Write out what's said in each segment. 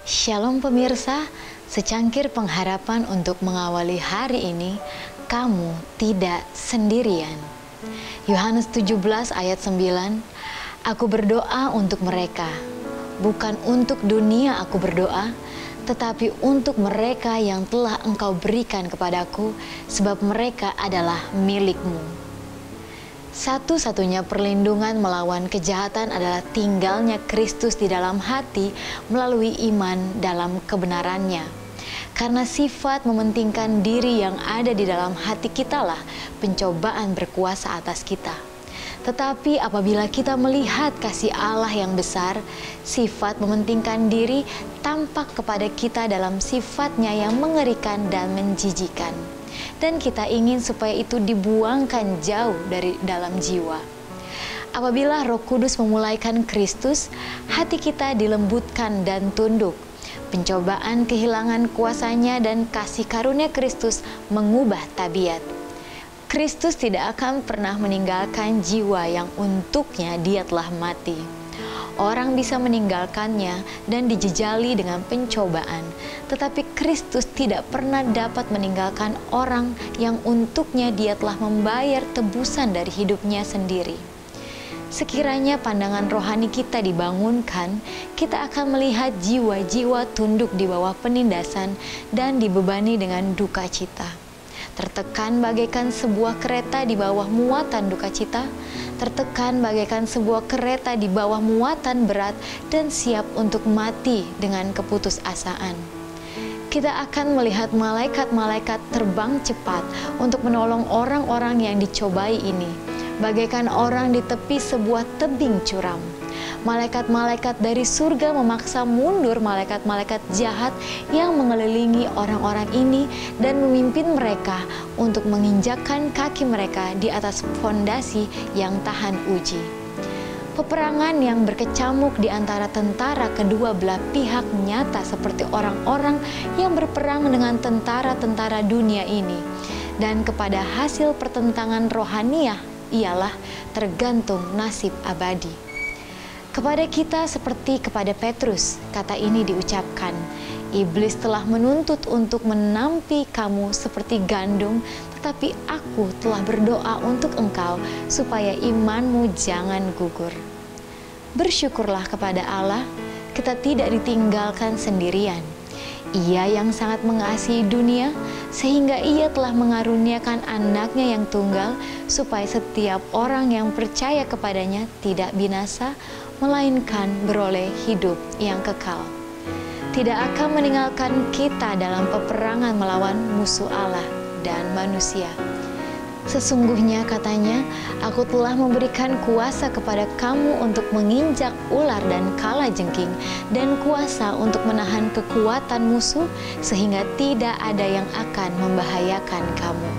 Shalom pemirsa, secangkir pengharapan untuk mengawali hari ini, kamu tidak sendirian. Yohanes 17 ayat 9, Aku berdoa untuk mereka, bukan untuk dunia aku berdoa, tetapi untuk mereka yang telah Engkau berikan kepadaku, sebab mereka adalah milik-Mu. Satu-satunya perlindungan melawan kejahatan adalah tinggalnya Kristus di dalam hati melalui iman dalam kebenarannya. Karena sifat mementingkan diri yang ada di dalam hati kitalah pencobaan berkuasa atas kita. Tetapi apabila kita melihat kasih Allah yang besar, sifat mementingkan diri tampak kepada kita dalam sifatnya yang mengerikan dan menjijikan. Dan kita ingin supaya itu dibuangkan jauh dari dalam jiwa. Apabila Roh Kudus memulaikan Kristus, hati kita dilembutkan dan tunduk. Pencobaan kehilangan kuasanya dan kasih karunia Kristus mengubah tabiat. Kristus tidak akan pernah meninggalkan jiwa yang untuknya Dia telah mati. Orang bisa meninggalkannya dan dijejali dengan pencobaan, tetapi Kristus tidak pernah dapat meninggalkan orang yang untuknya Dia telah membayar tebusan dari hidupnya sendiri. Sekiranya pandangan rohani kita dibangunkan, kita akan melihat jiwa-jiwa tunduk di bawah penindasan dan dibebani dengan duka cita. Tertekan bagaikan sebuah kereta di bawah muatan duka cita, tertekan bagaikan sebuah kereta di bawah muatan berat dan siap untuk mati dengan keputusasaan. Kita akan melihat malaikat-malaikat terbang cepat untuk menolong orang-orang yang dicobai ini, bagaikan orang di tepi sebuah tebing curam. Malaikat-malaikat dari surga memaksa mundur malaikat-malaikat jahat yang mengelilingi orang-orang ini dan memimpin mereka untuk menginjakkan kaki mereka di atas fondasi yang tahan uji. Peperangan yang berkecamuk di antara tentara kedua belah pihak nyata seperti orang-orang yang berperang dengan tentara-tentara dunia ini. Dan kepada hasil pertentangan rohaniah ialah tergantung nasib abadi. Kepada kita seperti kepada Petrus, kata ini diucapkan, Iblis telah menuntut untuk menampi kamu seperti gandum, tetapi aku telah berdoa untuk engkau supaya imanmu jangan gugur. Bersyukurlah kepada Allah, kita tidak ditinggalkan sendirian. Ia yang sangat mengasihi dunia, sehingga Ia telah mengaruniakan anaknya yang tunggal, supaya setiap orang yang percaya kepadanya tidak binasa, melainkan beroleh hidup yang kekal. Tidak akan meninggalkan kita dalam peperangan melawan musuh Allah dan manusia. Sesungguhnya katanya, aku telah memberikan kuasa kepada kamu untuk menginjak ular dan kalajengking, dan kuasa untuk menahan kekuatan musuh, sehingga tidak ada yang akan membahayakan kamu.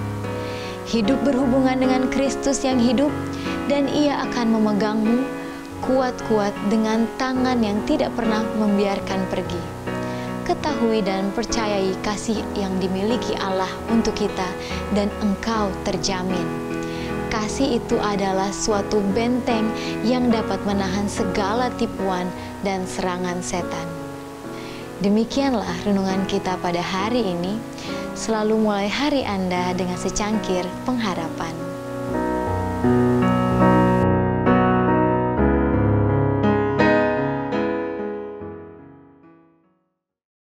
Hidup berhubungan dengan Kristus yang hidup, dan Ia akan memegangmu kuat-kuat dengan tangan yang tidak pernah membiarkan pergi. Ketahui dan percayai kasih yang dimiliki Allah untuk kita, dan engkau terjamin. Kasih itu adalah suatu benteng yang dapat menahan segala tipuan dan serangan setan. Demikianlah renungan kita pada hari ini. Selalu mulai hari Anda dengan secangkir pengharapan.